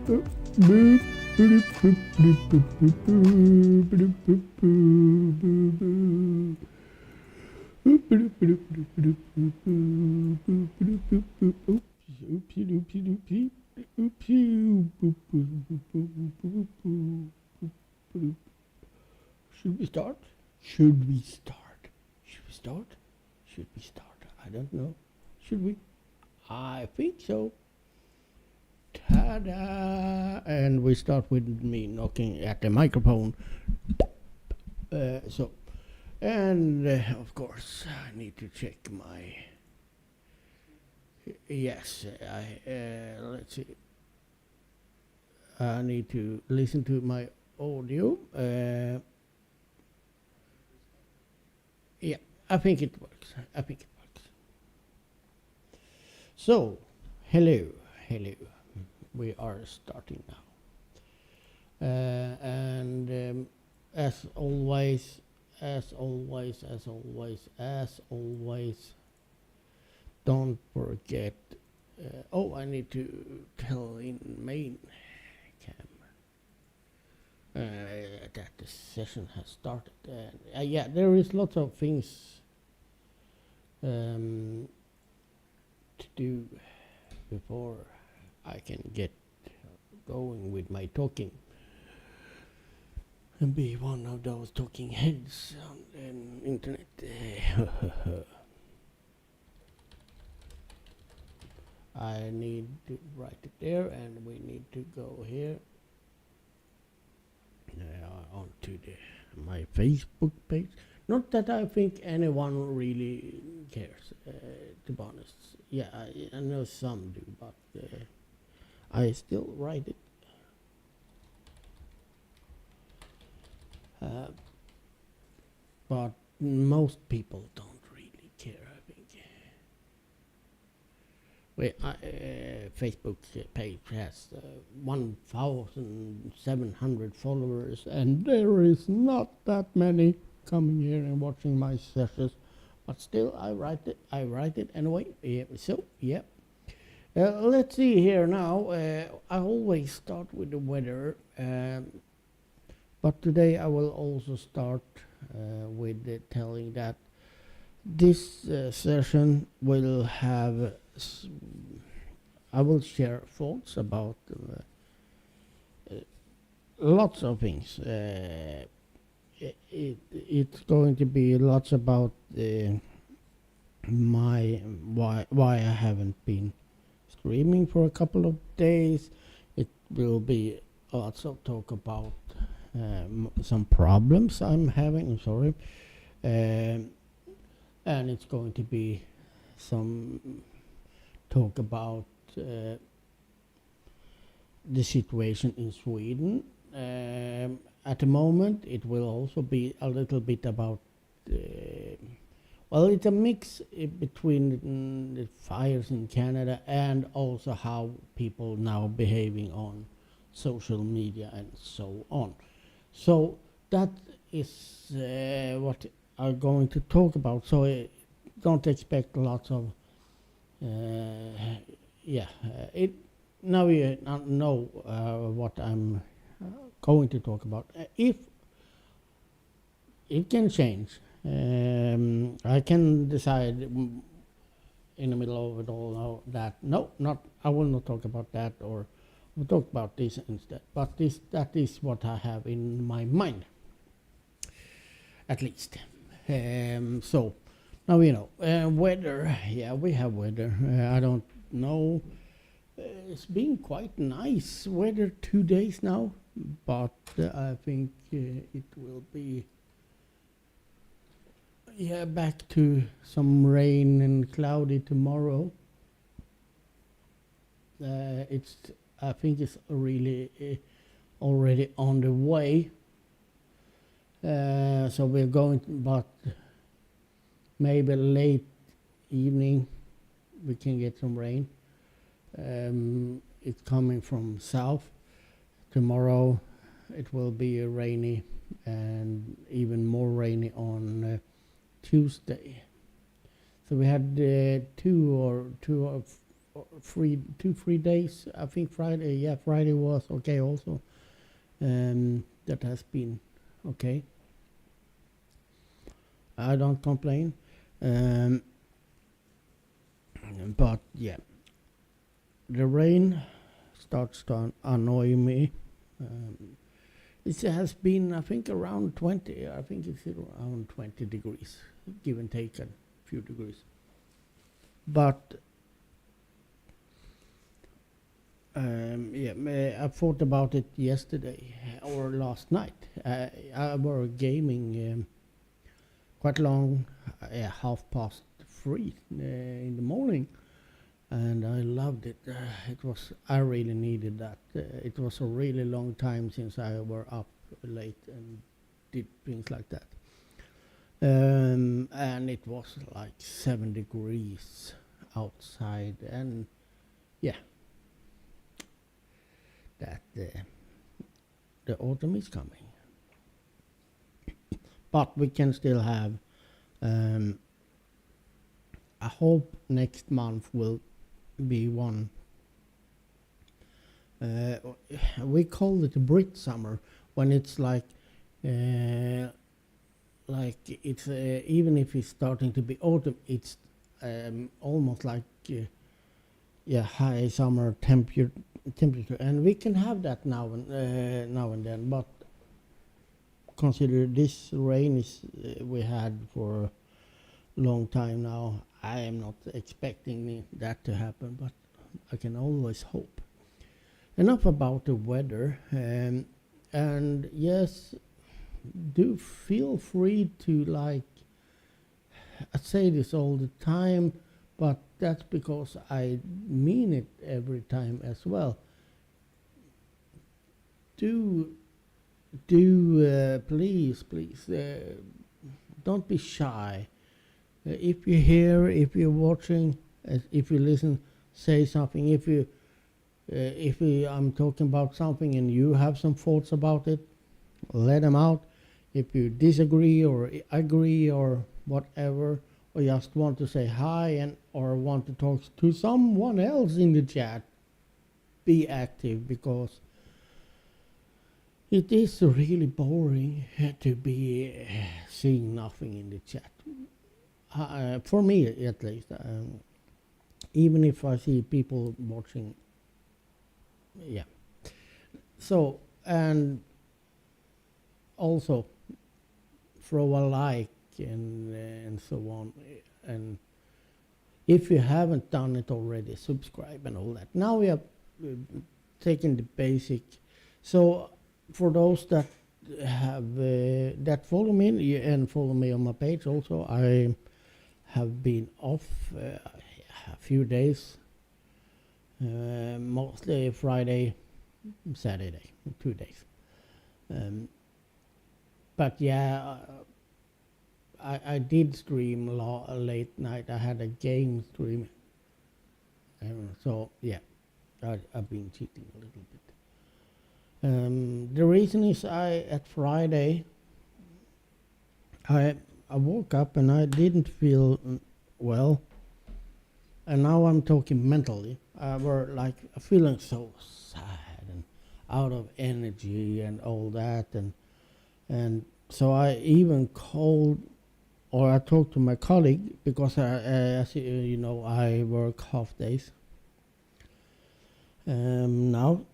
Should we start? Should we start? Should we start? Should we start? I don't know. Should we? I think so. Ta-da! And we start with me knocking at the microphone. Of course, I need to check my. Yes, let's see. I need to listen to my audio. Yeah, I think it works. So, hello. We are starting now. As always, don't forget. I need to tell in main cam that the session has started. Yeah, there is lots of things to do before I can get going with my talking and be one of those talking heads on the internet. I need to write it there, and we need to go here onto my Facebook page. Not that I think anyone really cares, to be honest. Yeah, I know some do, but I still write it. But most people don't really care, I think. Facebook page has 1,700 followers, and there is not that many coming here and watching my sessions. But still, I write it anyway. Let's see here now. I always start with the weather, but today I will also start with telling that this session will have. I will share thoughts about lots of things. It's going to be lots about why I haven't been streaming for a couple of days. It will be lots of talk about some problems I'm having. I'm sorry, and it's going to be some talk about the situation in Sweden. At the moment, it will also be a little bit about. It's a mix between the fires in Canada and also how people now behaving on social media and so on. So that is what I'm going to talk about. So don't expect lots of. Now you know what I'm going to talk about. If it can change, I can decide in the middle of it all now that I will not talk about that, or we'll talk about this instead. But that is what I have in my mind, at least. So now you know weather. Yeah, we have weather. I don't know. It's been quite nice weather 2 days now, but I think it will be back to some rain and cloudy tomorrow. I think it's really already on the way. So we're going, but maybe late evening we can get some rain. It's coming from south. Tomorrow it will be rainy, and even more rainy on Tuesday. So we had two 3 days. I think Friday. Yeah, Friday was okay also. That has been okay. I don't complain. Um, but yeah, the rain starts to annoy me. It has been, I think, around 20. I think it's around 20 degrees, give and take a few degrees. But I thought about it yesterday or last night. I was gaming quite long, 3:30 in the morning, and I loved it. I really needed that. It was a really long time since I were up late and did things like that. And it was like 7 degrees outside, and yeah, that the autumn is coming. But we can still have, I hope next month will be one. We call it Brit summer when it's like it's even if it's starting to be autumn, it's almost like high summer temperature, and we can have that now and then. But consider this rain is we had for a long time now. I am not expecting that to happen, but I can always hope. Enough about the weather, and yes, do feel free to I say this all the time, but that's because I mean it every time as well. Please, don't be shy. If you're here, if you're watching, if you listen, say something. If I'm talking about something and you have some thoughts about it, let them out. If you disagree or agree or whatever, or just want to say hi or want to talk to someone else in the chat, be active, because it is really boring to be seeing nothing in the chat. For me, at least. Even if I see people watching, yeah. So, and also throw a like and so on. And if you haven't done it already, subscribe and all that. Now we have taken the basic. So for those that have that follow me and follow me on my page also, I have been off a few days, mostly Friday, Saturday, 2 days. But yeah, I did stream late night. I had a game stream. So yeah, I've been cheating a little bit. The reason is at Friday, I woke up and I didn't feel well. And now I'm talking mentally. I were feeling so sad and out of energy and all that. And so I even called, or I talked to my colleague, because as you know, I work half days now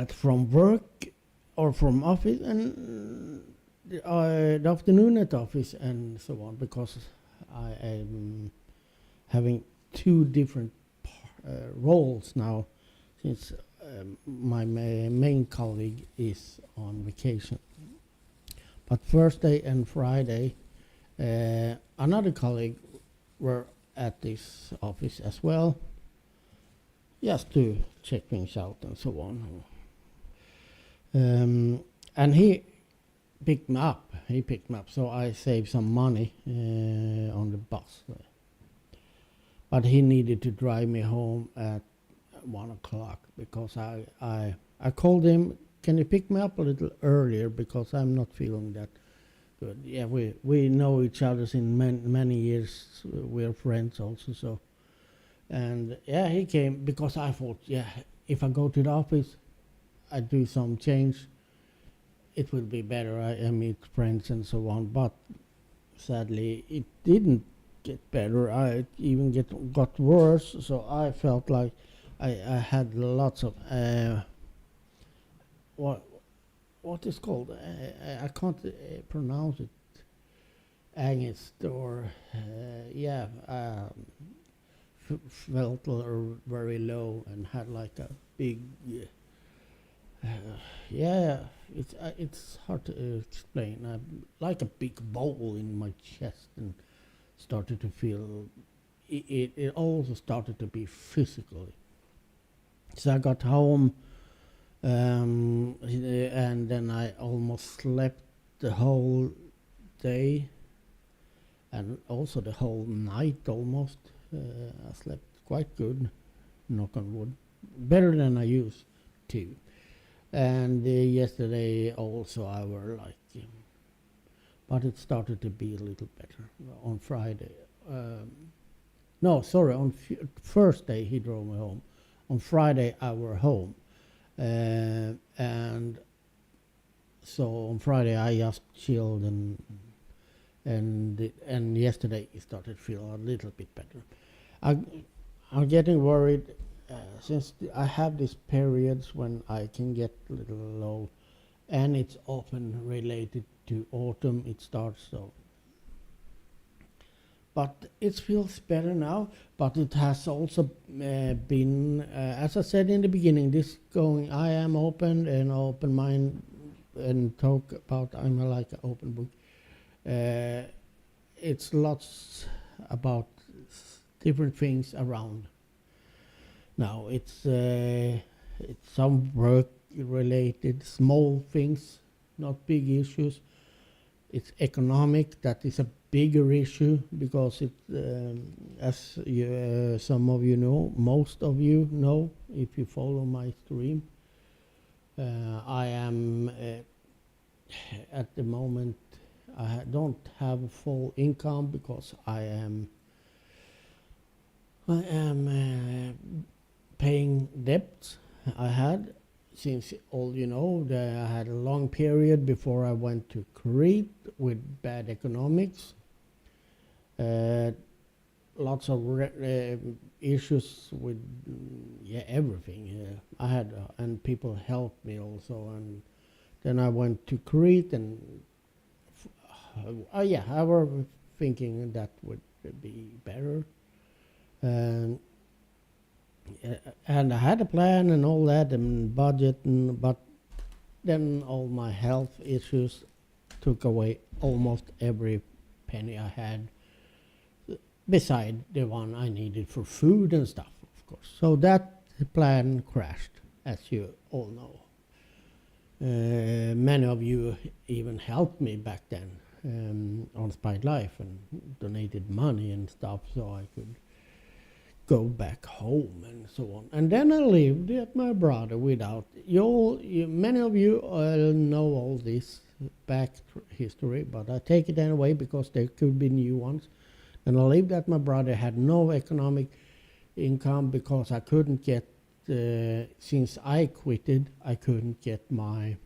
from work or from office, and the afternoon at office and so on, because I am having 2 different roles now, since my main colleague is on vacation. But Thursday and Friday, another colleague were at this office as well, just to check things out and so on. And he picked me up. So I saved some money on the bus. But he needed to drive me home at 1 o'clock, because I called him, can you pick me up a little earlier, because I'm not feeling that good. Yeah, we know each other in many years. We're friends also, so And yeah, he came because I thought, yeah, if I go to the office, I do some change, it will be better. I meet friends and so on. But sadly, it didn't get better. I even got worse. So I felt like I had lots of what what is called I can't pronounce it, angst or yeah, felt very low and had like a big uh, yeah, it's hard to explain. Like a big bowl in my chest, and started to feel it also started to be physically. So I got home, and then I almost slept the whole day and also the whole night almost. I slept quite good, knock on wood, better than I used to. And yesterday also I were like, but it started to be a little better on Friday. No, sorry, on Thursday he drove me home. On Friday I were home, and so on Friday I just chilled and yesterday it started to feel a little bit better. I, I'm getting worried since I have these periods when I can get a little low, and it's often related to autumn. It starts so, but it feels better now. But it has also been, as I said in the beginning, this going. I am open and open mind and talk about. I'm like an open book. Uh, it's lots about different things around. Now it's some work related small things, not big issues. It's economic that is a bigger issue because it, as some of you know, most of you know, if you follow my stream, I am at the moment don't have a full income because I am paying debts I had. Since all you know, I had a long period before I went to Crete with bad economics. Lots of issues with yeah, everything. I had and people helped me also, and then I went to Crete, and yeah, I was thinking that would be better. And and I had a plan and all that and budget, but then all my health issues took away almost every penny I had, beside the one I needed for food and stuff, of course. So that plan crashed, as you all know. Many of you even helped me back then on SpiedLife and donated money and stuff so I could go back home and so on. And then I lived at my brother without many of you know all this back history, but I take it anyway because there could be new ones. And I lived at my brother, had no economic income because I couldn't get since I quitted, I couldn't get my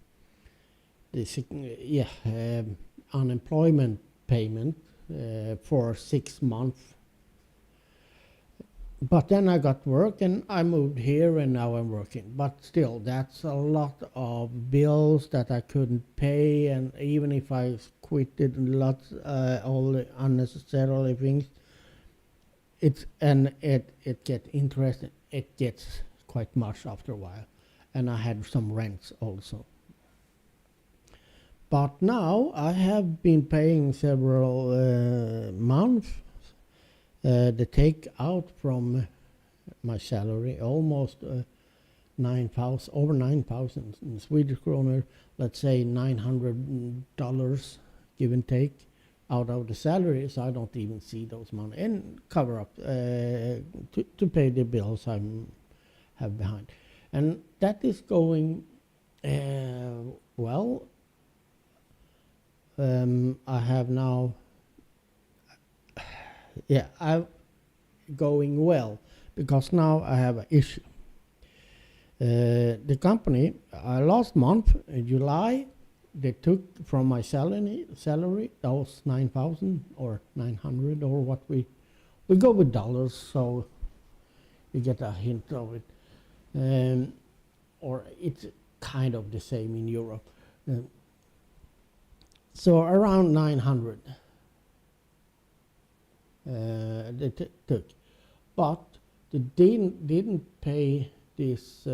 unemployment payment for 6 months. But then I got work and I moved here and now I'm working. But still, that's a lot of bills that I couldn't pay, and even if I quitted lots, all the unnecessary things, it gets interesting. It gets quite much after a while, and I had some rents also. But now I have been paying several months the take out from my salary, almost 9,000, over 9,000 in Swedish kroner, let's say $900, give and take, out of the salary. So I don't even see those money and cover up to pay the bills I have behind, and that is going well. I have now, yeah, I'm going well, because now I have an issue. The company, last month, in July, they took from my salary, that was 9,000 or 900 or what we go with dollars, so you get a hint of it. Or it's kind of the same in Europe. So around 900 they took. But they didn't pay this.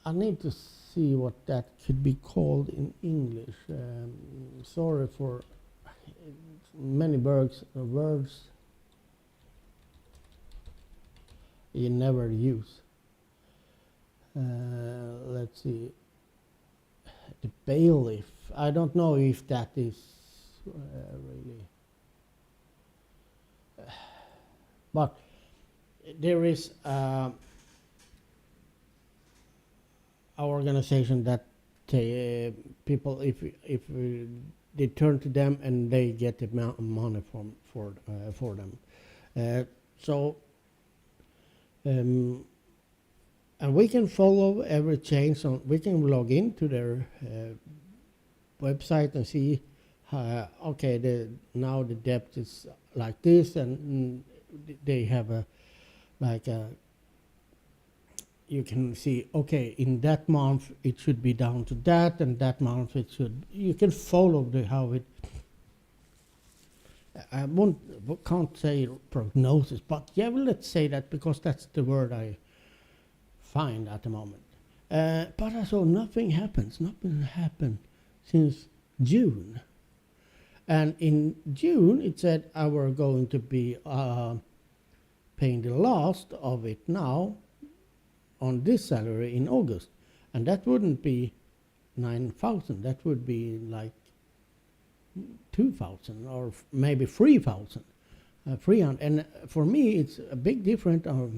I need to see what that could be called in English. Sorry for many words you never use. Let's see. The bailiff. I don't know if that is really. But there is our organization that people, if they turn to them and they get the money for them. And we can follow every change. We can log into their website and see, okay, now the debt is like this, and they have you can see, okay, in that month it should be down to that, and that month it should. You can follow how it. I can't say prognosis, but yeah, well, let's say that because that's the word I find at the moment. But I saw nothing happens. Nothing happened since June. And in June, it said I were going to be paying the last of it now on this salary in August. And that wouldn't be 9,000. That would be like 2,000 or maybe 3,000. 300. And for me, it's a big difference of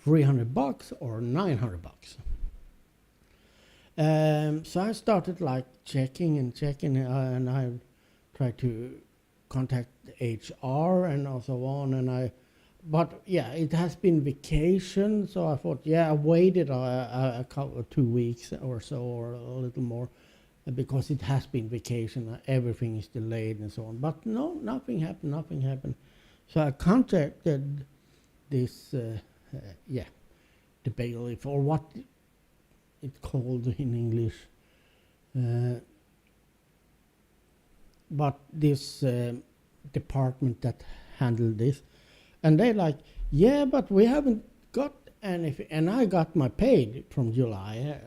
$300 or $900. So I started like checking, and I tried to contact HR and so on. But yeah, it has been vacation, so I thought, yeah, I waited a couple, 2 weeks or so, or a little more, because it has been vacation. Everything is delayed and so on. But no, nothing happened. So I contacted this, the bailiff, or what it's called in English. But this department that handled this, and they like, yeah, but we haven't got anything. And I got my paid from July,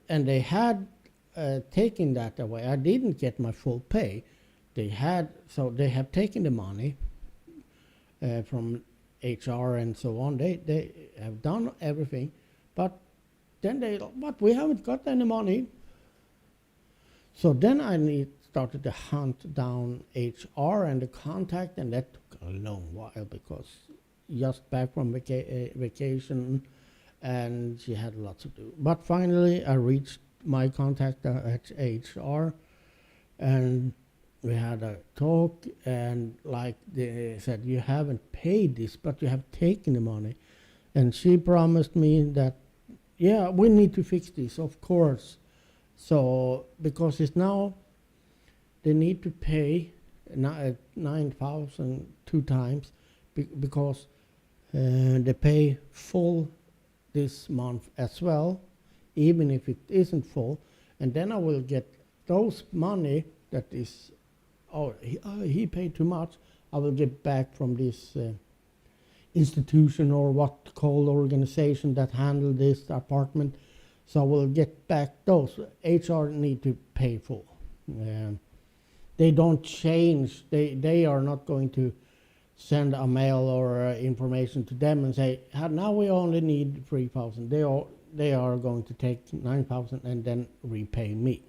and they had taken that away. I didn't get my full pay. They have taken the money from HR and so on. They have done everything, but we haven't got any money. So then I started to hunt down HR and the contact, and that took a long while because just back from vacation, and she had lots to do. But finally, I reached my contact at HR, and we had a talk, and like they said, you haven't paid this, but you have taken the money. And she promised me that, yeah, we need to fix this, of course. So, because it's now, they need to pay 9,000 2 times, because they pay full this month as well, even if it isn't full. And then I will get those money that is, he paid too much, I will get back from this institution, or what called organization that handle this apartment. So I will get back those. HR need to pay full. They don't change. They are not going to send a mail or information to them and say, now we only need 3,000. They are going to take 9,000 and then repay me.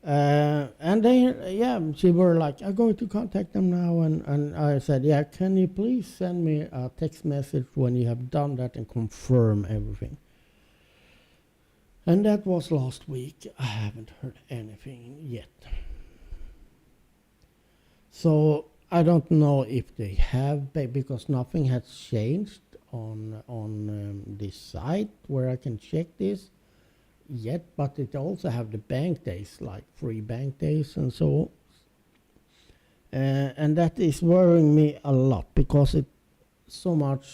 And she were like, I'm going to contact them now. And I said, yeah, can you please send me a text message when you have done that and confirm everything? And that was last week. I haven't heard anything yet. So I don't know if they have because nothing has changed on this site where I can check this yet. But it also have the bank days, like free bank days and so on. And that is worrying me a lot because it so much.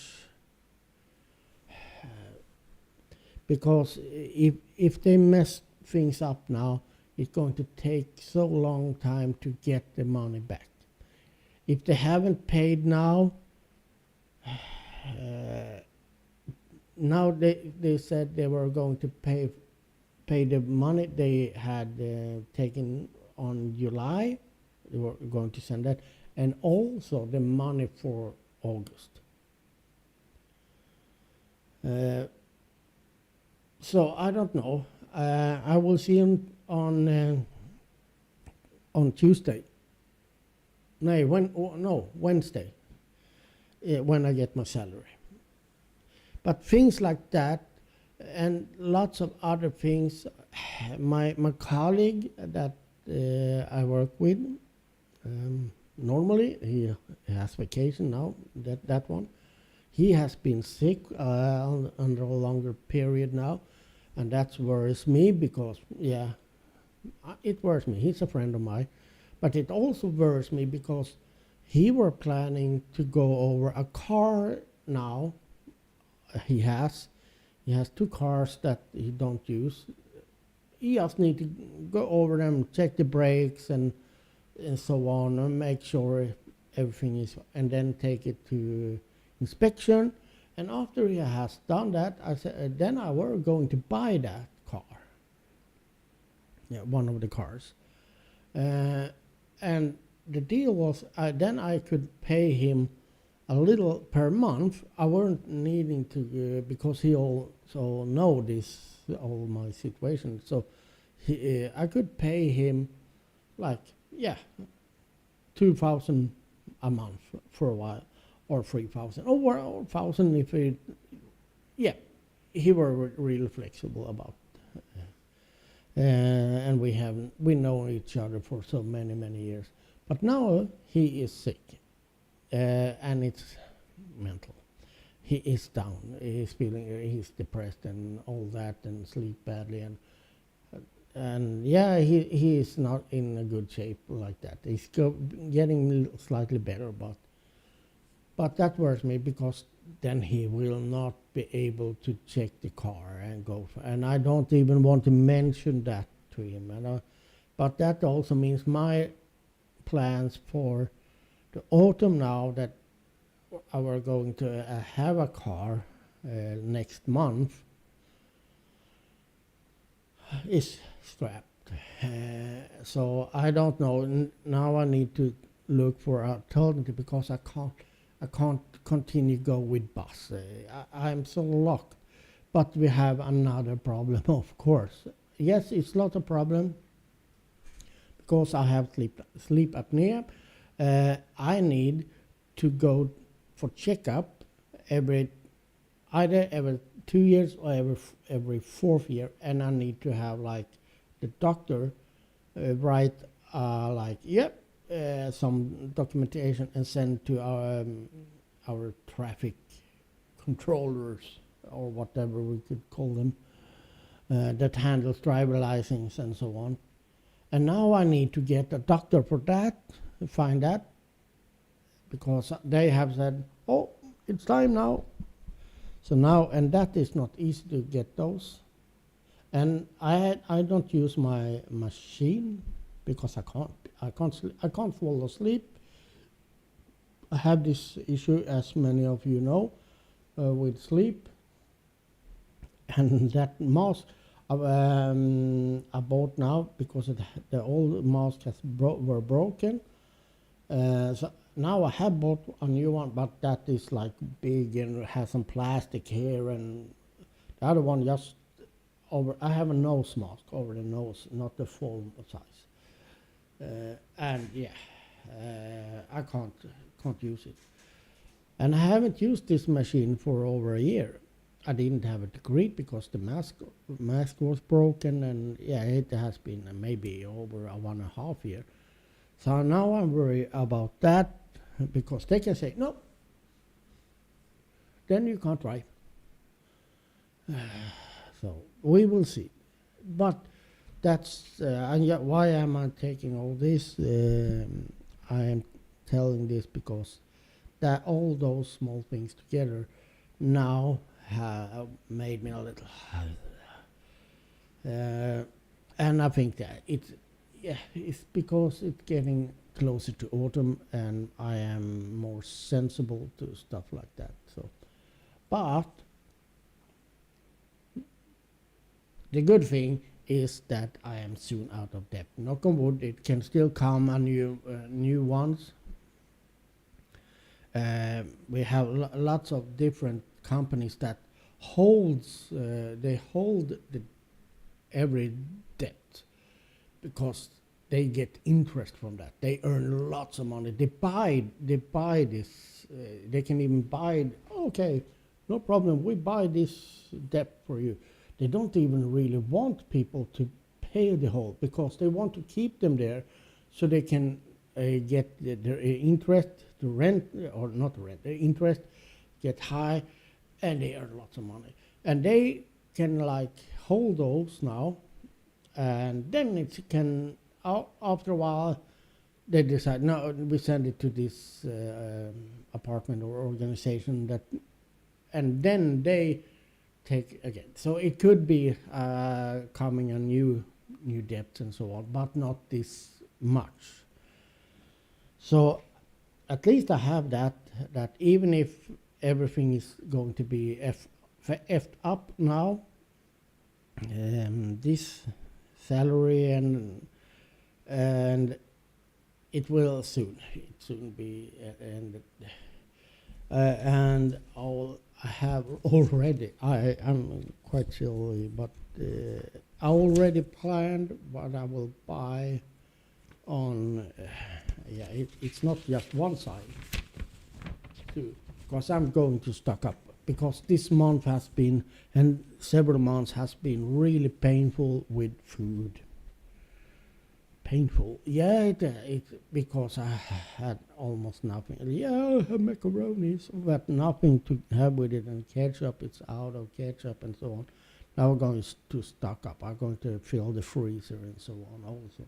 Because if they mess things up now, it's going to take so long time to get the money back. If they haven't paid now, now they said they were going to pay the money they had taken on July. They were going to send that, and also the money for August. So I don't know. I will see him on Tuesday. No, Wednesday, when I get my salary. But things like that, and lots of other things. My colleague that I work with, normally he has vacation now. That one, he has been sick under a longer period now, and that worries me because it worries me. He's a friend of mine. But it also worries me because he were planning to go over a car now. He has 2 cars that he don't use. He just need to go over them, check the brakes and so on, and make sure everything is, and then take it to inspection. And after he has done that, I said, then I were going to buy that car. Yeah, one of the cars. And the deal was, then I could pay him a little per month. I weren't needing to, because he also know all my situation. So I could pay him like, 2,000 a month for a while, or 3,000, or 1,000 if it, he were really flexible about. And we know each other for so many years. But now he is sick, and it's mental. He is down. He's depressed and all that, and sleep badly, and he is not in a good shape like that. He's getting slightly better, but that worries me because then he will not be able to check the car and go. And I don't even want to mention that to him. But that also means my plans for the autumn now, that I were going to have a car next month, is scrapped. So I don't know. Now I need to look for alternative because I can't continue go with bus. I'm so locked. But we have another problem, of course. Yes, it's not a problem because I have sleep apnea. I need to go for checkup either every 2 years or every 4th year, and I need to have like the doctor write some documentation and send to our traffic controllers, or whatever we could call them, that handles driver license and so on. And now I need to get a doctor for that, find that, because they have said, oh, it's time now. So now, and that is not easy to get those. And I don't use my machine because I can't fall asleep. I have this issue, as many of you know, with sleep. And that mask I bought now because the old mask were broken. So now I have bought a new one, but that is like big and has some plastic here, and the other one just over. I have a nose mask over the nose, not the full size. I can't use it. And I haven't used this machine for over a year. I didn't have a degree because the mask was broken, and it has been maybe over 1.5 years. So now I'm worried about that, because they can say no, then you can't drive. So we will see. But that's and yet why am I taking all this? I am telling this because that all those small things together now have made me a little. And I think that it's because it's getting closer to autumn, and I am more sensible to stuff like that. So, but the good thing is that I am soon out of debt. Knock on wood, it can still come a new ones. We have lots of different companies that holds they hold every debt because they get interest from that. They earn lots of money. They buy this. They can even buy it. Okay, no problem. We buy this debt for you. They don't even really want people to pay the whole because they want to keep them there so they can get their interest to rent or not rent. Their interest get high, and they earn lots of money. And they can like hold those now, and then it can after a while they decide no, we send it to this apartment or organization that, and then they take again. So it could be coming a new debts and so on, but not this much. So at least I have that even if everything is going to be effed up now, this salary and it will soon be ended. And I have already, I'm quite silly, but I already planned what I will buy on, it's not just one side, too, because I'm going to stock up, because this month has been, and several months has been really painful with food. Painful, it's because I had almost nothing. I have macaronis, but nothing to have with it, and ketchup, it's out of ketchup and so on. Now we're going to stock up. I'm going to fill the freezer and so on also.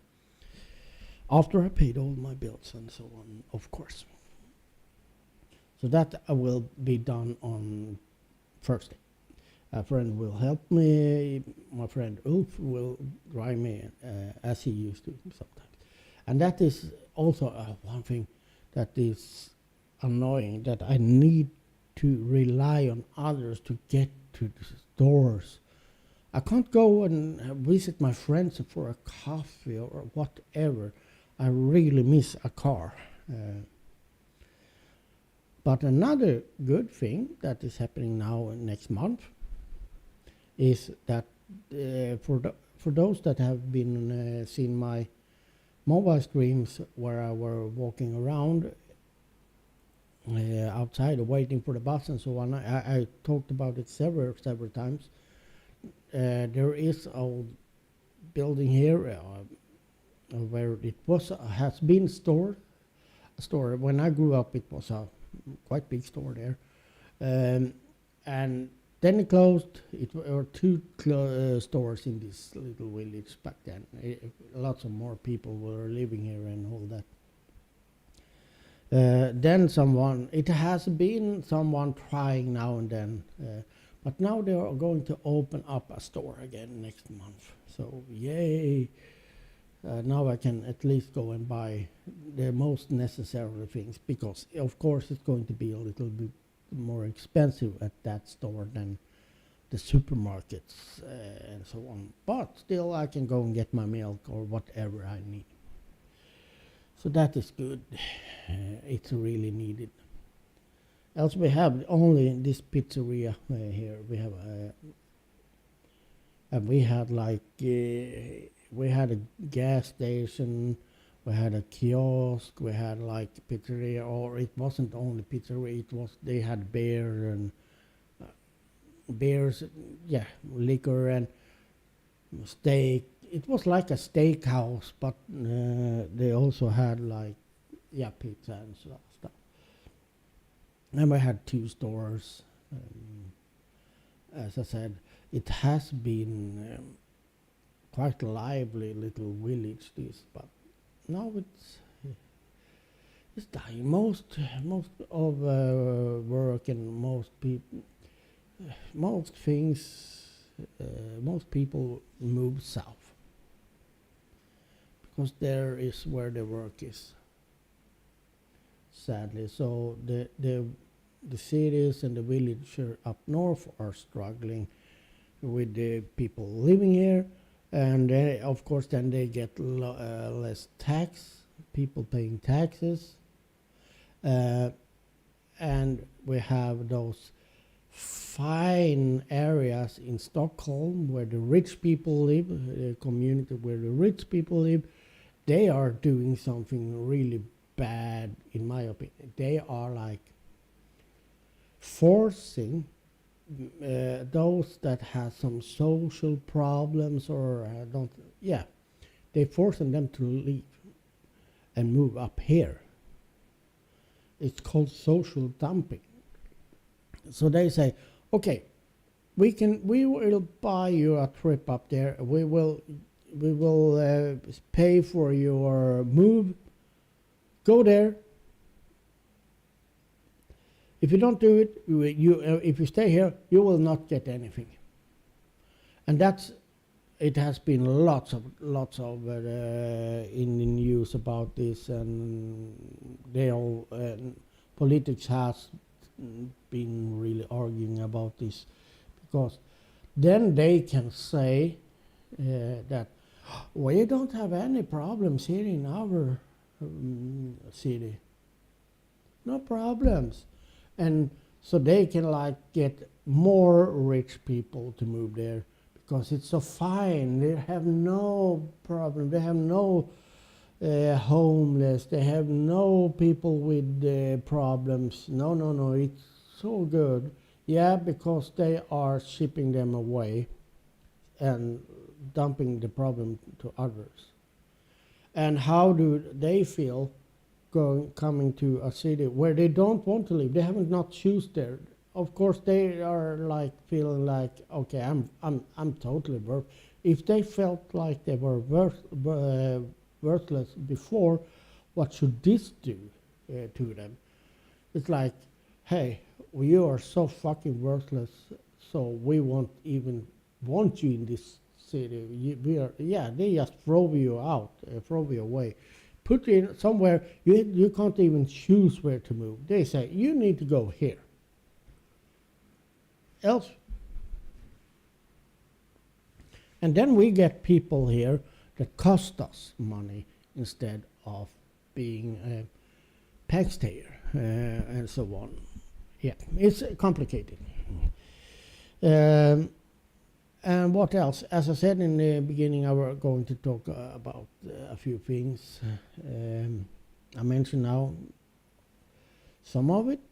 After I paid all my bills and so on, of course. So that will be done on Thursday. A friend will help me. My friend Ulf will drive me as he used to sometimes. And that is also one thing that is annoying, that I need to rely on others to get to the stores. I can't go and visit my friends for a coffee or whatever. I really miss a car. But another good thing that is happening now next month is that for those that have been seen my mobile streams where I were walking around outside waiting for the bus and so on, I talked about it several times. There is a building here where it has been a store. When I grew up, it was a quite big store there, and then it closed. It were two stores in this little village back then. Lots of more people were living here and all that. Then it has been someone trying now and then, but now they are going to open up a store again next month. So yay! Now I can at least go and buy the most necessary things, because of course it's going to be a little bit more expensive at that store than the supermarkets and so on. But still I can go and get my milk or whatever I need. So that is good. It's really needed. Else we have only this pizzeria here. We have and we had like we had a gas station, we had a kiosk, we had like pizzeria, or it wasn't only pizzeria, it was, they had beer and beers, liquor and steak. It was like a steakhouse, but they also had like yeah, pizza and stuff. And we had 2 stores. As I said, it has been quite a lively little village. This, but now it's dying. Most of work and most people, most things, most people move south because there is where the work is. Sadly, so the cities and the villages up north are struggling with the people living here, and of course then they get less tax, people paying taxes, and we have those fine areas in Stockholm where the rich people live, the community where the rich people live. They are doing something really bad, in my opinion. They are like forcing those that have some social problems or don't, yeah, they're forcing them to leave and move up here. It's called social dumping. So they say, okay, we will buy you a trip up there. We will pay for your move. Go there. If you don't do it, if you stay here, you will not get anything. And it has been lots of in the news about this, and they all politics has been really arguing about this, because then they can say that we don't have any problems here in our city, no problems, and so they can like get more rich people to move there because it's so fine. They have no problem. They have no homeless. They have no people with problems. No. It's so good. Yeah, because they are shipping them away and dumping the problem to others. And how do they feel coming to a city where they don't want to live? They haven't not choose there. Of course, they are like feeling like, okay, I'm totally worth. If they felt like they were worthless before, what should this do to them? It's like, hey, you are so fucking worthless, so we won't even want you in this city. They just throw you out, throw you away. Put you in somewhere, you can't even choose where to move. They say, you need to go here. Else. And then we get people here that cost us money instead of being a taxpayer and so on. Yeah, it's complicated. And what else? As I said in the beginning, I was going to talk about a few things. I mentioned now some of it.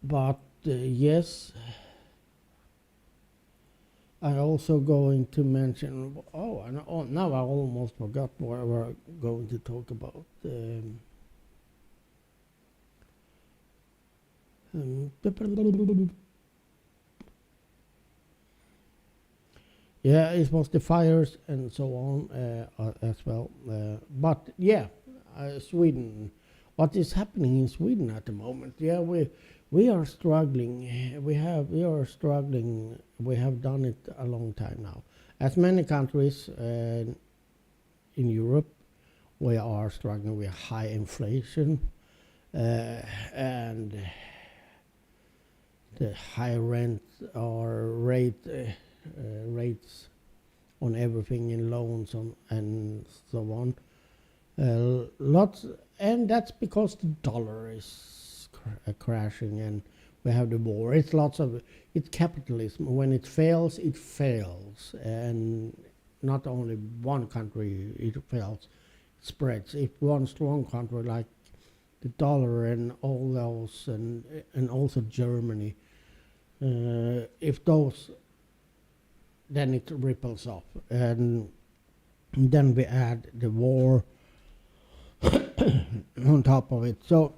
But yes, I also going to mention. Now I almost forgot what we're going to talk about. Yeah, it was the fires and so on as well. But yeah, Sweden. What is happening in Sweden at the moment? Yeah, we are struggling. We are struggling. We have done it a long time now. As many countries in Europe, we are struggling with high inflation and the high rent or rates on everything in loans and so on. Lots, and that's because the dollar is crashing, and we have the war. It's capitalism. When it fails, and not only one country it fails, it spreads. If one strong country like the dollar and all those, and also Germany, if those then it ripples off, and then we add the war on top of it. So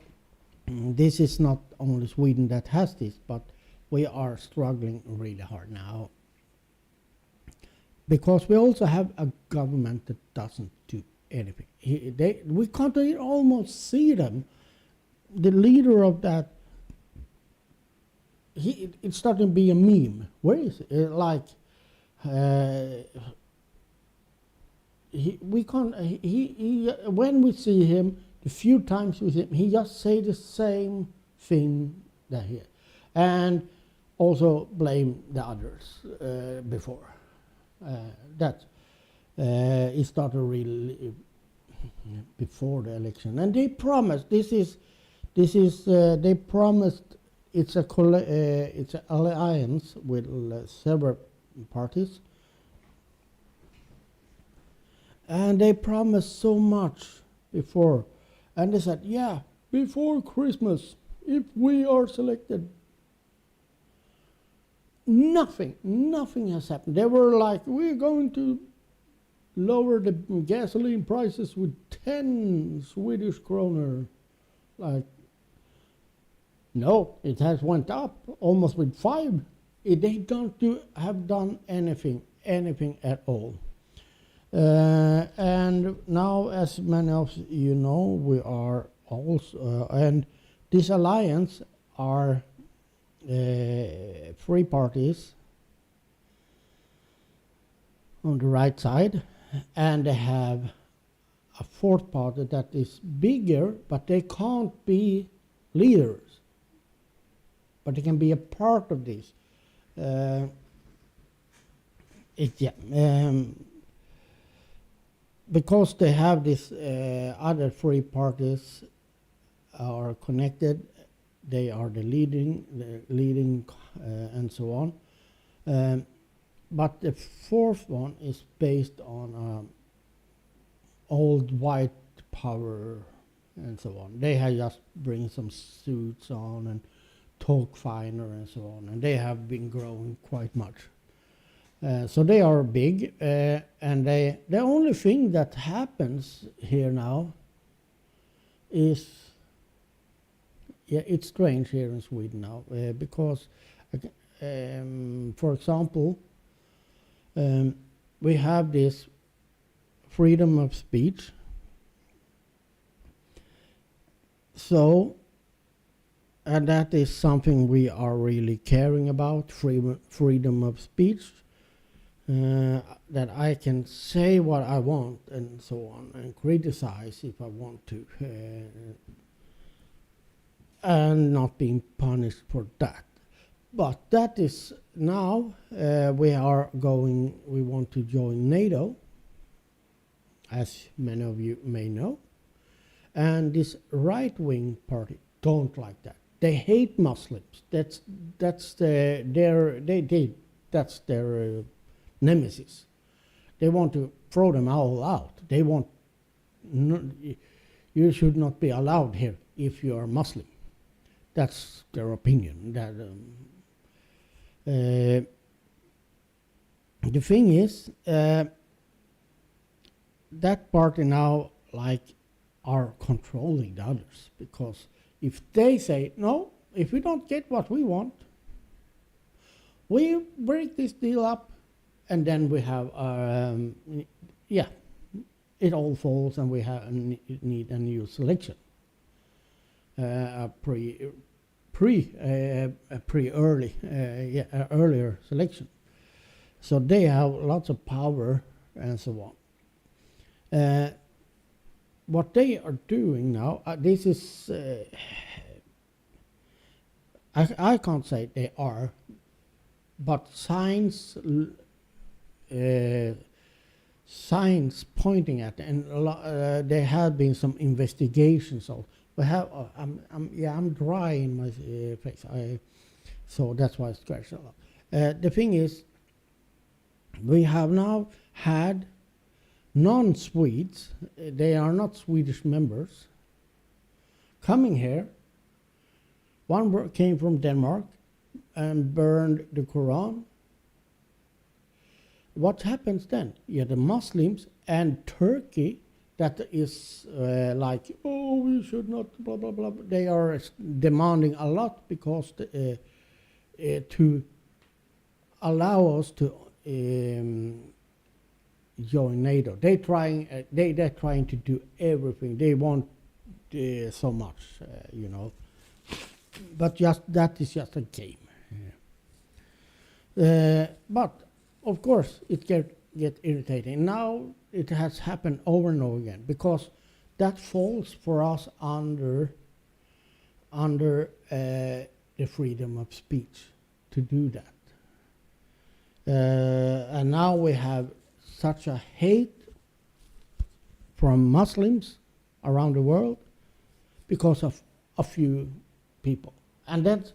this is not only Sweden that has this, but we are struggling really hard now, because we also have a government that doesn't do anything. We can't almost see them. The leader of that, it's starting to be a meme. Where is it? We can't. When we see him, the few times we see him, he just say the same thing that he, and also blame the others before. That it started really before the election, and they promised. They promised. It's an alliance with several parties, and they promised so much before, and they said, yeah, before Christmas, if we are selected. Nothing has happened. They were like, we're going to lower the gasoline prices with 10 Swedish kroner. Like, no, it has went up almost with 5. They don't have done anything at all. And now, as many of you know, we are also, and this alliance are 3 parties on the right side, and they have a 4th party that is bigger, but they can't be leaders, but they can be a part of this. Because they have this other 3 parties are connected. They are the leading, and so on. But the 4th one is based on old white power and so on. They have just bring some suits on and talk finer and so on, and they have been growing quite much. So they are big, and the only thing that happens here now is, it's strange here in Sweden now, because, for example, we have this freedom of speech. So, and that is something we are really caring about, freedom of speech, that I can say what I want and so on, and criticize if I want to, and not being punished for that. But that is now, we want to join NATO, as many of you may know, and this right-wing party don't like that. They hate Muslims. That's their nemesis. They want to throw them all out. They want, you should not be allowed here if you are Muslim. That's their opinion. The thing is, that party now are controlling the others, because if they say no, if we don't get what we want, we break this deal up, and then we have it all falls, and we need a new selection, earlier selection. So they have lots of power and so on. What they are doing now, this is, I can't say they are, but signs pointing at it, and there have been some investigations. So we have, I'm dry in my face, so that's why I scratched a lot. The thing is, we have now had non-Swedes, they are not Swedish members, coming here. One came from Denmark and burned the Quran. what happens then? Yeah, the Muslims and Turkey, that is like, oh, we should not, blah, blah, blah. They are demanding a lot because to allow us to join NATO. They're trying to do everything. They want so much, But that is just a game. But of course, it get irritating. Now it has happened over and over again because that falls for us under the freedom of speech to do that. And now we have such a hate from Muslims around the world because of a few people. And that's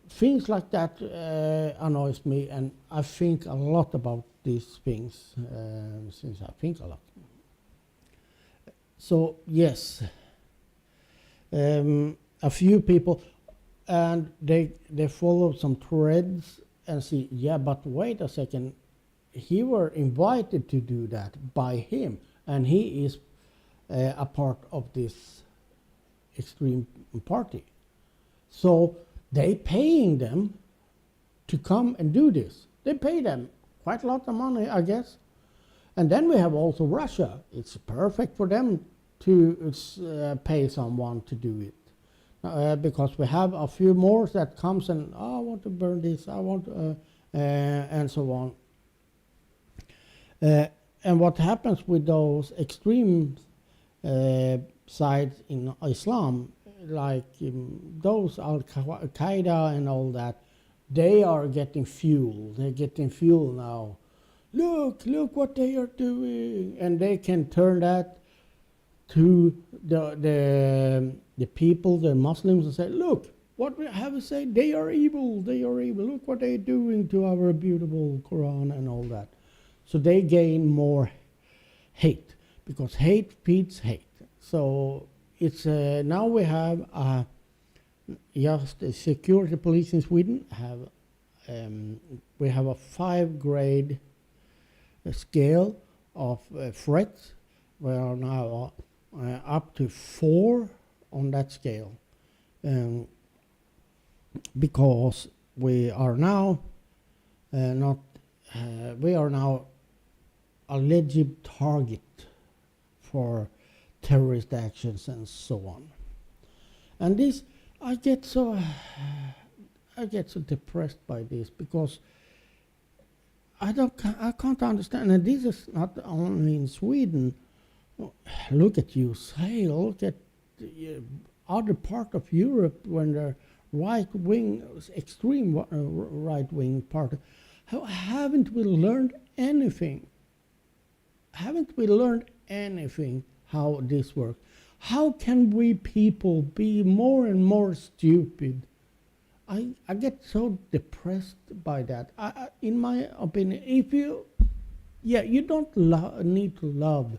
things like that annoys me, and I think a lot about these things since I think a lot. So yes, a few people, and they follow some threads and see, yeah, but wait a second, he were invited to do that by him, and he is a part of this extreme party. So they paying them to come and do this. They pay them quite a lot of money, I guess. And then we have also Russia. It's perfect for them to pay someone to do it. Because we have a few more that comes and, I want to burn this, I want, and so on. And what happens with those extreme sides in Islam, like those Al-Qaeda and all that, they are getting fuel. They're getting fuel now. Look what they are doing. And they can turn that to the people, the Muslims, and say, look, what we have to say, they are evil, Look what they're doing to our beautiful Quran and all that. So they gain more hate, because hate feeds hate. So it's now we have just the security police in Sweden we have a 5-grade scale of threats. We are now up to 4 on that scale, because we are now we are now a legit target for terrorist actions and so on. And this, I get so depressed by this, because I can't understand. And this is not only in Sweden. Look at USA. Look at the other part of Europe, when the right-wing, extreme right-wing part. Haven't we learned anything? Haven't we learned anything how this works? How can we people be more and more stupid? I get so depressed by that. In my opinion, if you don't need to love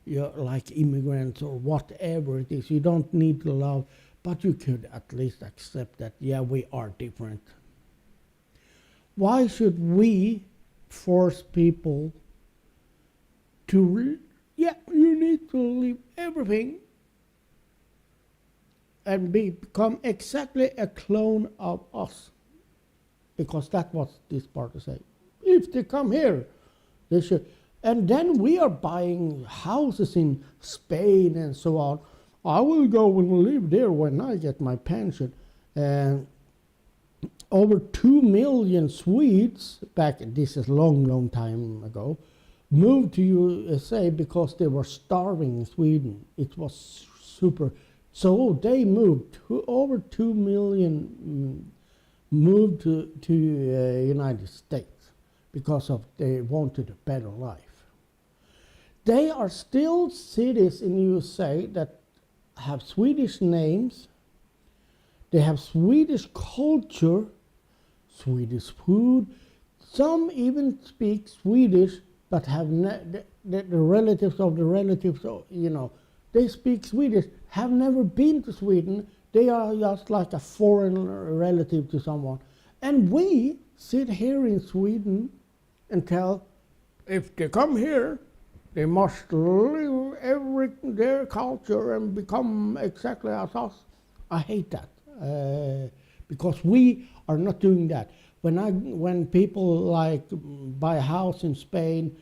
like immigrants or whatever it is. You don't need to love, but you could at least accept that, yeah, we are different. Why should we force people to, you need to leave everything and become exactly a clone of us? Because that's what this party say. If they come here, they should. And then we are buying houses in Spain and so on. I will go and live there when I get my pension. And over 2 million Swedes, this is long time ago, moved to USA because they were starving in Sweden. It was super. So they moved. Over 2 million moved to United States because of they wanted a better life. They are still cities in USA that have Swedish names. They have Swedish culture, Swedish food. Some even speak Swedish, but have the relatives of the relatives, they speak Swedish, have never been to Sweden. They are just like a foreign relative to someone. And we sit here in Sweden and tell, if they come here, they must live their culture and become exactly as us. I hate that because we are not doing that. When people like buy a house in Spain,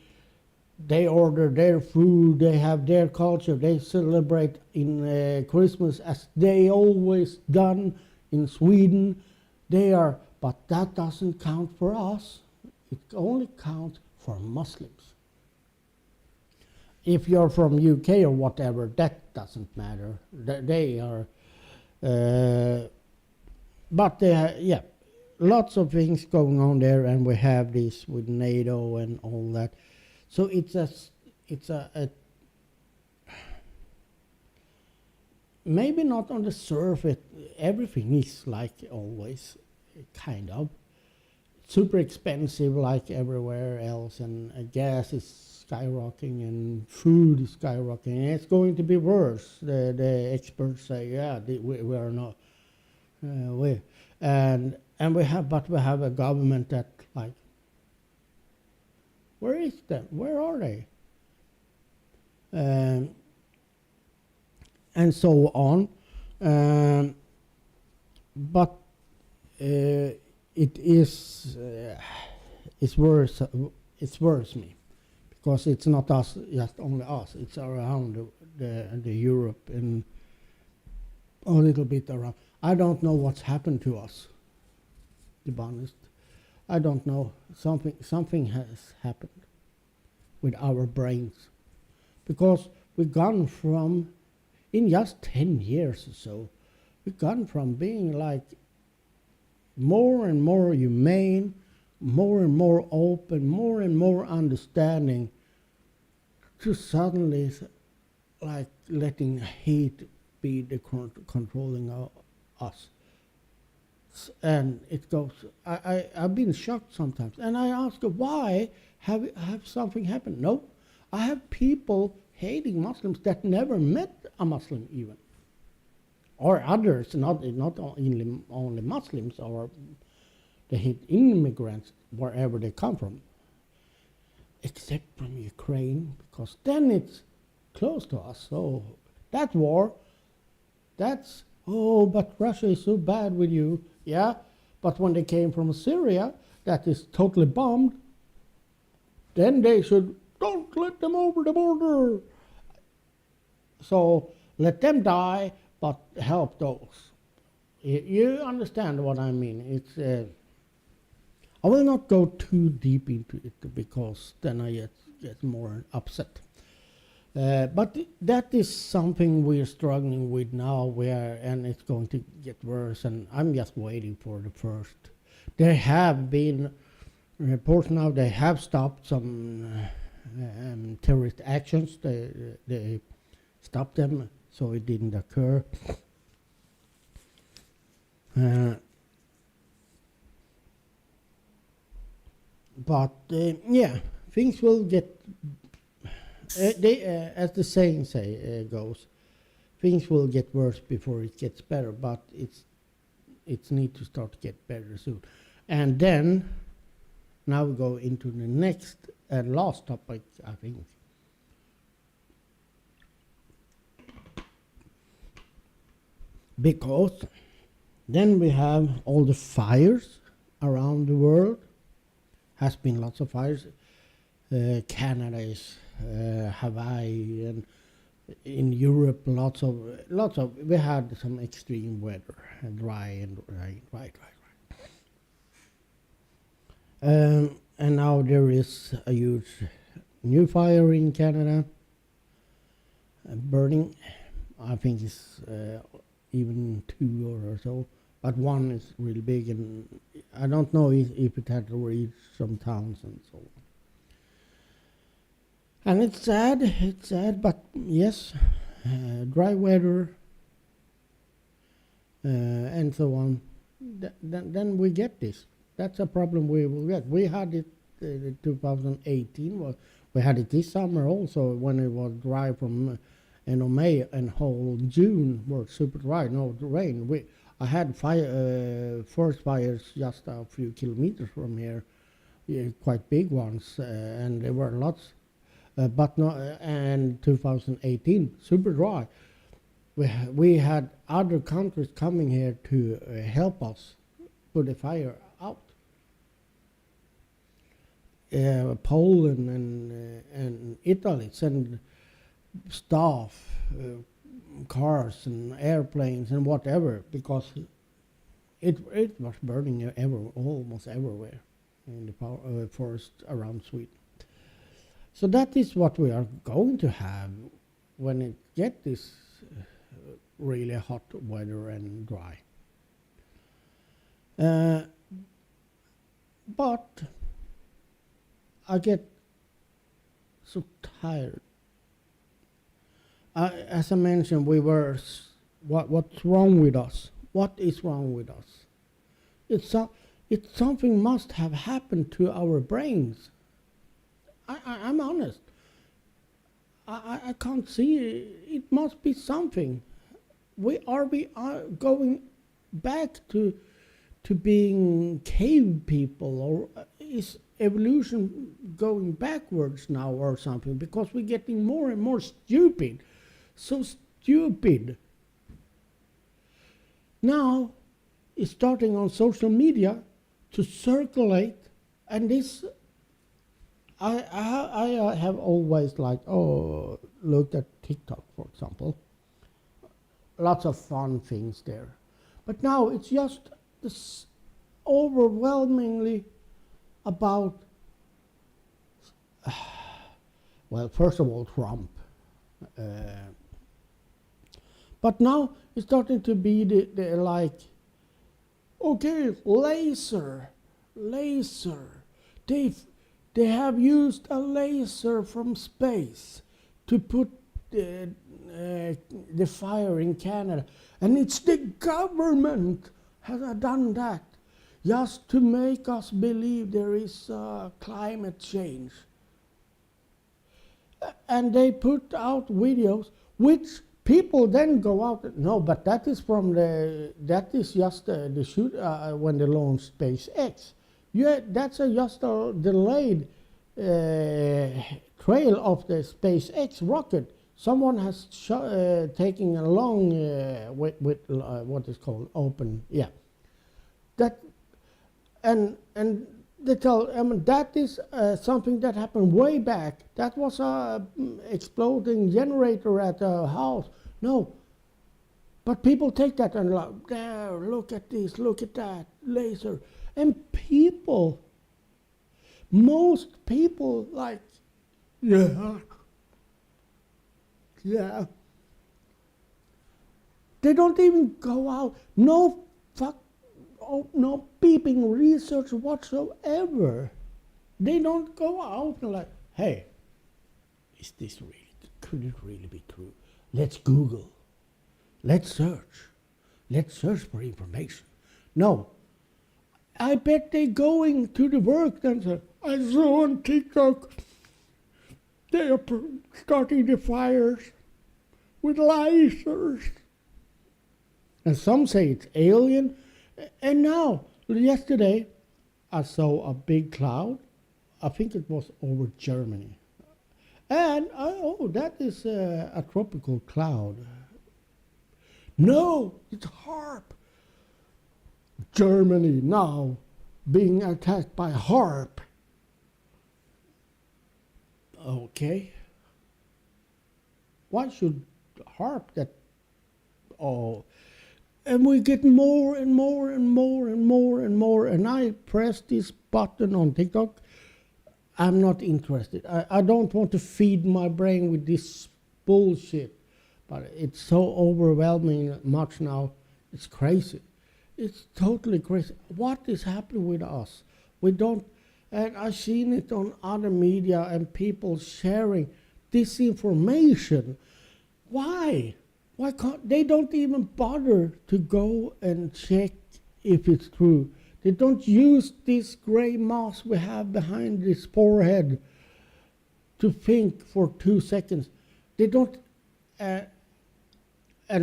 they order their food, they have their culture, they celebrate in Christmas as they always done in Sweden. But that doesn't count for us. It only counts for Muslims. If you're from UK or whatever, that doesn't matter. They are, but yeah, lots of things going on there, and we have this with NATO and all that. So it's a maybe not on the surface. Everything is like always, kind of super expensive like everywhere else, and gas is skyrocketing and food is skyrocketing. And it's going to be worse. The experts say, yeah, we are not. And we have a government that like. Where is them? Where are they? And so on. But it is it's worse. It's worse me, because it's not us, just only us. It's around the Europe and a little bit around. I don't know what's happened to us, to be honest. I don't know. Something has happened with our brains, because we've gone from, in just 10 years or so, we've gone from being like more and more humane, more and more open, more and more understanding, to suddenly like letting hate be the controlling us. And it goes, I've been shocked sometimes, and I ask, why have something happened? No, I have people hating Muslims that never met a Muslim even, or others, not only Muslims, or they hate immigrants wherever they come from, except from Ukraine, because then it's close to us. So that war, that's, oh, but Russia is so bad with you. Yeah, but when they came from Syria, that is totally bombed, then they should, don't let them over the border. So let them die, but help those. You understand what I mean? It's. I will not go too deep into it, because then I get more upset. But that is something we're struggling with now, and it's going to get worse, and I'm just waiting for the first. There have been reports now, they have stopped some terrorist actions. They stopped them, so it didn't occur. But yeah, things will get. As the saying goes, things will get worse before it gets better. But it's need to start to get better soon. And then, now we go into the next and last topic, I think. Because then we have all the fires around the world. Has been lots of fires. Canada is Hawaii, and in Europe lots of. We had some extreme weather, dry and rain, right. And now there is a huge new fire in Canada, burning. I think it's even two or so, but one is really big, and I don't know if it had reached some towns and so on. And it's sad, but yes, dry weather and so on. Then we get this. That's a problem we will get. We had it in 2018. We had it this summer also, when it was dry from May and whole June was super dry, no rain. I had first fires just a few kilometers from here, quite big ones, and there were lots, but no, and 2018 super dry. We had other countries coming here to help us put the fire out. Poland and Italy send staff, cars and airplanes and whatever, because it was burning almost everywhere in the forest around Sweden. So that is what we are going to have when it gets this really hot weather and dry. But I get so tired. As I mentioned, what's wrong with us? What is wrong with us? It's something must have happened to our brains. I'm honest. I can't see it. It must be something. We are going back to being cave people, or is evolution going backwards now or something? Because we're getting more and more stupid. So stupid. Now it's starting on social media to circulate, and this I have always looked at TikTok, for example. Lots of fun things there. But now it's just this overwhelmingly about, well, first of all, Trump. But now it's starting to be the like, okay, laser. They have used a laser from space to put the fire in Canada, and it's the government has done that just to make us believe there is climate change. And they put out videos which people then go out. No, but that is just the shoot when they launched SpaceX. Yeah, that's just a delayed trail of the SpaceX rocket. Someone has taken along with what is called open, that, and they tell that is something that happened way back. That was a exploding generator at a house. No, but people take that and like, there, look at this, look at that laser, and most people like, yeah. They don't even go out. No peeping research whatsoever. They don't go out and like, hey, is this really? Could it really be true? Let's Google. Let's search. Let's search for information. No. I bet they're going to the work and say, I saw on TikTok they are starting the fires with lasers. And some say it's alien. And now, yesterday, I saw a big cloud. I think it was over Germany. And, that is a tropical cloud. No, it's HARP. Germany now being attacked by HARP. Okay. Why should HARP that? Oh, and we get more and more and more and more and more. And I press this button on TikTok. I'm not interested. I don't want to feed my brain with this bullshit. But it's so overwhelming much now. It's crazy. It's totally crazy. What is happening with us? We don't. And I've seen it on other media and people sharing disinformation. Why? Why can't they don't even bother to go and check if it's true? They don't use this gray mask we have behind this forehead to think for 2 seconds. They don't, and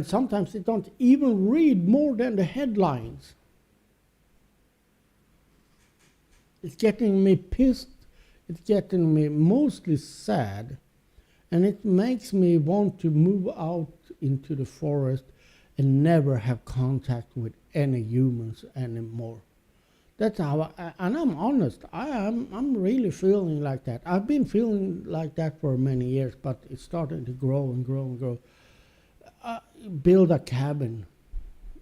sometimes they don't even read more than the headlines. It's getting me pissed. It's getting me mostly sad. And it makes me want to move out into the forest and never have contact with any humans anymore. That's how and I'm honest. I'm really feeling like that. I've been feeling like that for many years, but it's starting to grow and grow and grow. Build a cabin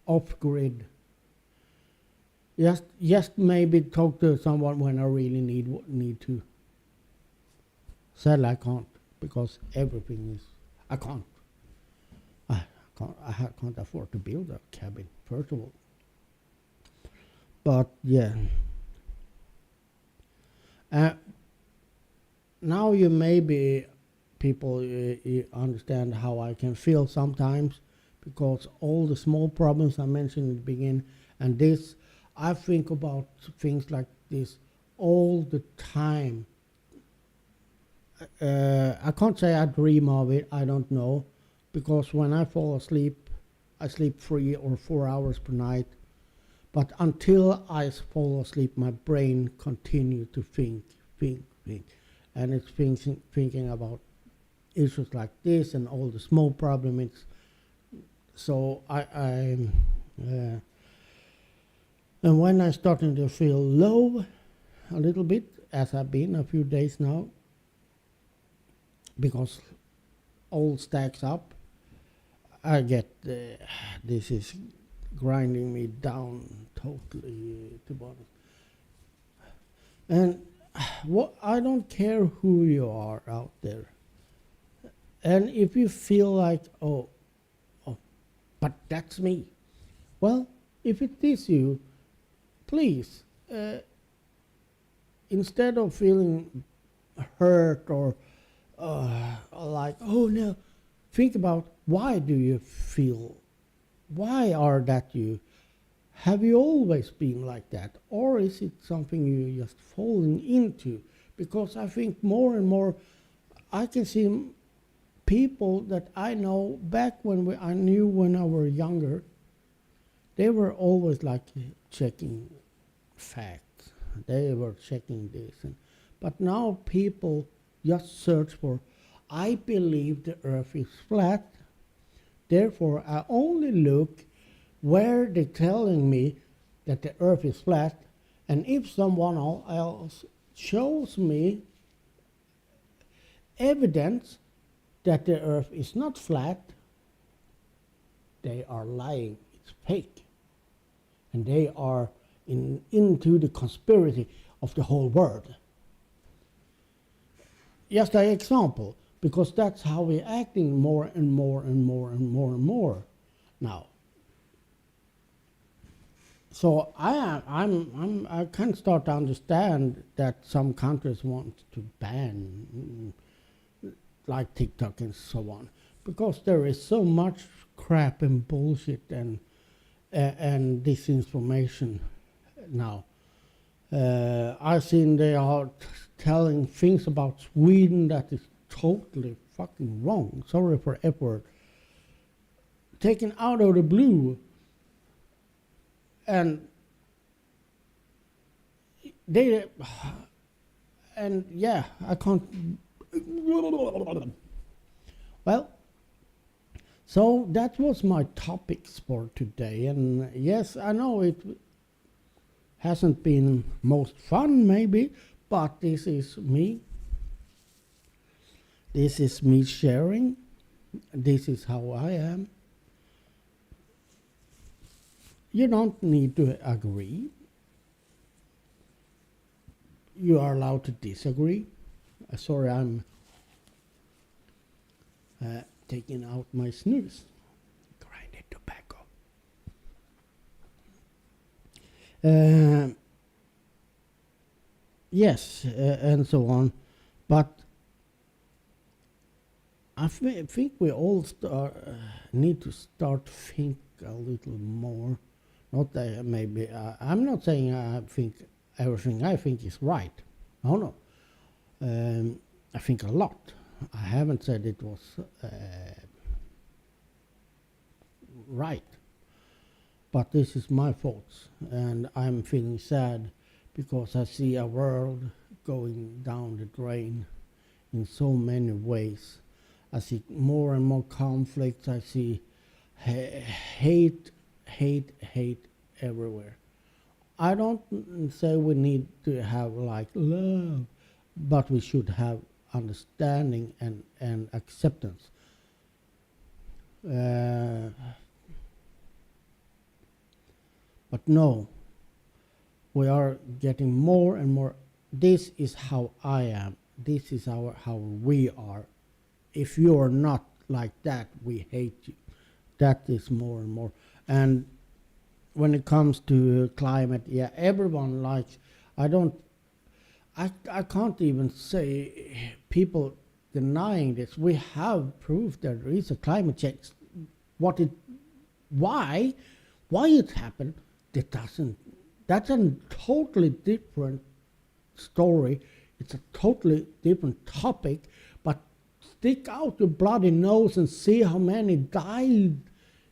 off grid. Just maybe talk to someone when I really need to. Sadly, I can't because everything is. I can't. I can't afford to build a cabin, first of all. But yeah. Now you maybe people understand how I can feel sometimes, because all the small problems I mentioned in the beginning, and this, I think about things like this all the time. I can't say I dream of it, I don't know, because when I fall asleep, I sleep 3 or 4 hours per night. But until I fall asleep, my brain continues to think. And it's thinking about issues like this and all the small problems. So and when I'm starting to feel low a little bit, as I've been a few days now, because all stacks up, I get this is grinding me down totally, to be honest. And I don't care who you are out there, and if you feel like oh, but that's me, well, if it is you, please, instead of feeling hurt or like, oh no, think about why do you feel, why are that you? Have you always been like that, or is it something you're just falling into? Because I think more and more I can see people that I know back when I knew when I was younger, they were always like checking facts. They were checking this. But now people just search for, I believe the earth is flat, therefore I only look where they're telling me that the earth is flat, and if someone else shows me evidence that the earth is not flat, they are lying, it's fake. And they are into the conspiracy of the whole world. Just an example, because that's how we're acting more and more and more and more and more now. So I can start to understand that some countries want to ban like TikTok and so on, because there is so much crap and bullshit and disinformation now. I've seen they are telling things about Sweden that is totally fucking wrong. Sorry for F word. Taken out of the blue. And they, and yeah, I can't. Well, so that was my topics for today. And yes, I know it hasn't been most fun, maybe, but this is me. This is me sharing. This is how I am. You don't need to agree. You are allowed to disagree. Sorry, I'm taking out my snus. Grinded tobacco. Yes, and so on. But I think we all need to start think a little more. Not that maybe I'm not saying I think everything I think is right. No. I think a lot. I haven't said it was right. But this is my thoughts, and I'm feeling sad because I see a world going down the drain in so many ways. I see more and more conflicts. I see hate, hate everywhere. I don't say we need to have like love, but we should have understanding and acceptance. But no, we are getting more and more. This is how I am. This is how we are. If you are not like that, we hate you. That is more and more. And when it comes to climate, yeah, everyone likes. I can't even say people denying this. We have proof that there is a climate change. Why it happened? That's a totally different story. It's a totally different topic. But stick out your bloody nose and see how many died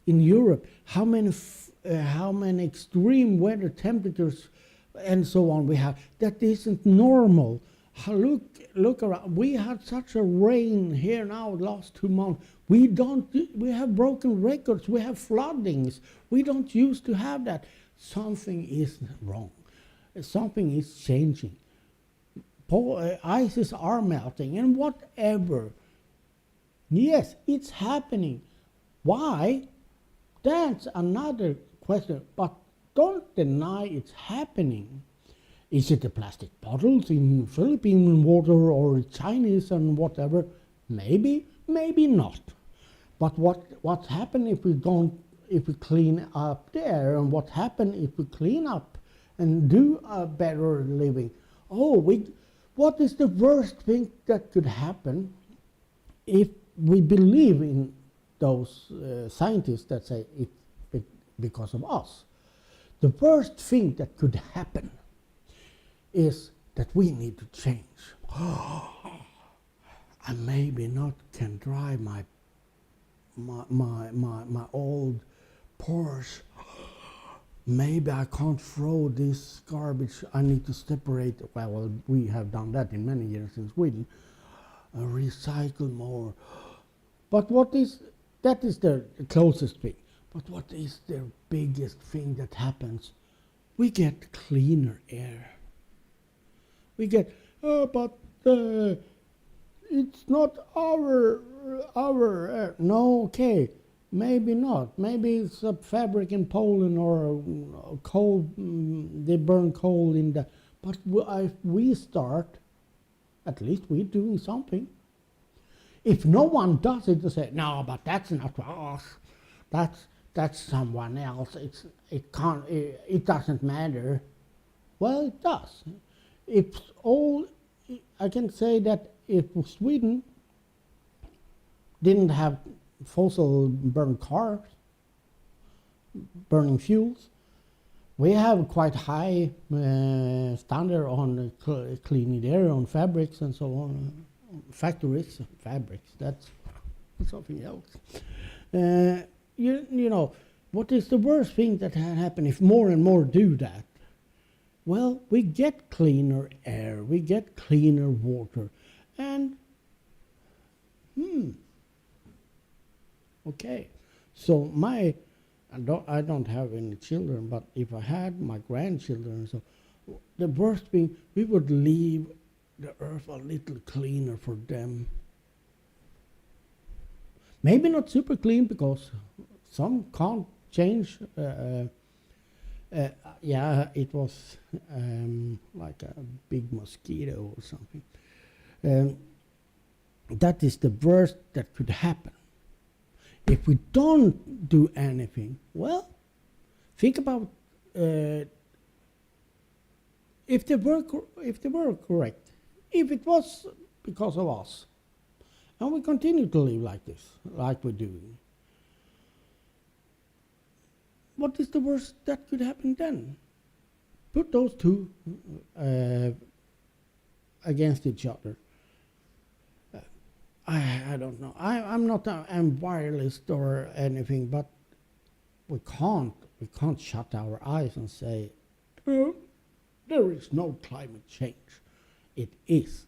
in Europe. How many extreme weather temperatures and so on we have. That isn't normal. Look around. We had such a rain here now the last 2 months. We have broken records. We have floodings. We don't used to have that. Something is wrong. Something is changing. Ices are melting and whatever. Yes, it's happening. Why? That's another question. But don't deny it's happening. Is it the plastic bottles in Philippine water or Chinese and whatever? Maybe, maybe not. But what's happened if we clean up there, and what happened if we clean up and do a better living? What is the worst thing that could happen if we believe in those scientists that say it because of us? The worst thing that could happen is that we need to change. I maybe not can drive my old Porsche. Maybe I can't throw this garbage. I need to separate. Well, we have done that in many years in Sweden. Recycle more. But that is the closest thing. But what is the biggest thing that happens? We get cleaner air. We get, but it's not our air. No, okay, maybe not. Maybe it's a fabric in Poland or coal. They burn coal in the. But if we start, at least we're doing something. If no one does it, they say, no, but that's not us. That's someone else. It doesn't matter. Well, it does. I can say that if Sweden didn't have fossil burn cars, burning fuels, we have quite high standard on cleaning air, on fabrics and so on. Factories, fabrics, that's something else. You know, what is the worst thing that can happen if more and more do that? Well, we get cleaner air, we get cleaner water, and okay. So I don't have any children, but if I had my grandchildren, so the worst thing, we would leave the earth a little cleaner for them. Maybe not super clean, because some can't change. Yeah, it was like a big mosquito or something. That is the worst that could happen. If we don't do anything, well, think about if they were correct, if it was because of us, and we continue to live like this, like we're doing. What is the worst that could happen then? Put those two against each other. I don't know. I'm not an environmentalist or anything, but we can't shut our eyes and say, oh, there is no climate change. It is.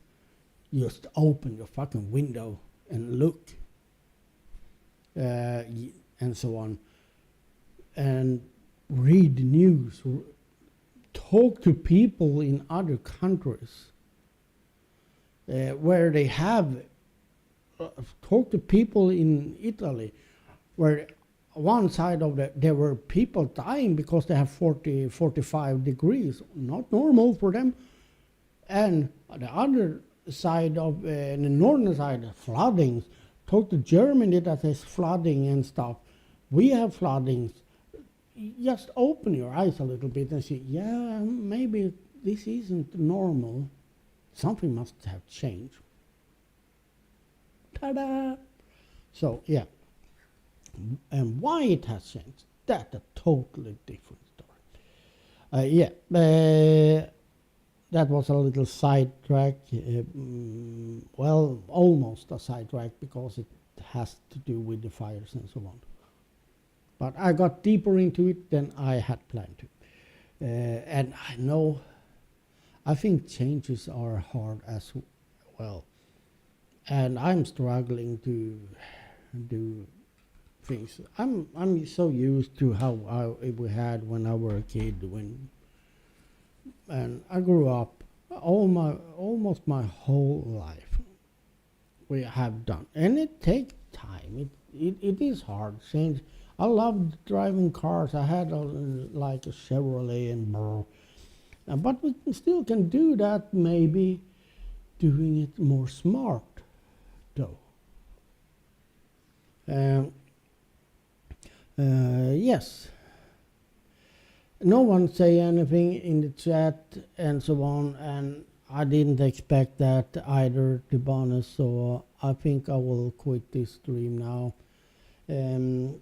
Just open your fucking window and look, and so on, and read the news, talk to people in other countries where they have, talk to people in Italy where one side of there were people dying because they have 40, 45 degrees, not normal for them, and the other side of the northern side, floodings. Talk to Germany that is flooding and stuff. We have floodings. Just open your eyes a little bit and see, yeah, maybe this isn't normal. Something must have changed. Ta-da! So, yeah. And why it has changed, that's a totally different story. That was a little sidetrack. Well, almost a sidetrack because it has to do with the fires and so on. But I got deeper into it than I had planned to. And I know, I think changes are hard as well. And I'm struggling to do things. I'm so used to how we had when I was a kid, and I grew up almost my whole life. We have done, and it takes time. It is hard. Change. I loved driving cars. I had like a Chevrolet and but we still can do that. Maybe doing it more smart, though. Yes. No one say anything in the chat and so on, and I didn't expect that either, to be honest, so I think I will quit this stream now. And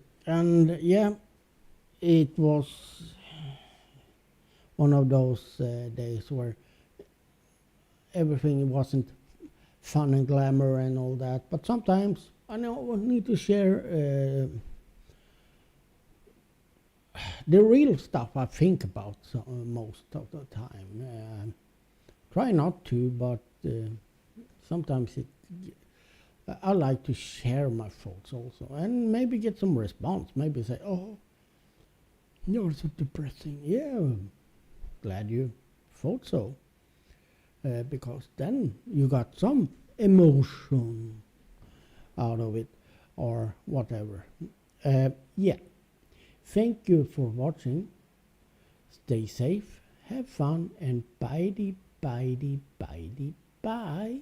yeah, it was one of those days where everything wasn't fun and glamour and all that, but sometimes I know I need to share the real stuff I think about most of the time. Try not to, but sometimes I like to share my thoughts also, and maybe get some response. Maybe say, "Oh, you're so depressing." Yeah, glad you thought so, because then you got some emotion out of it, or whatever. Yeah. Thank you for watching. Stay safe, have fun, and bye.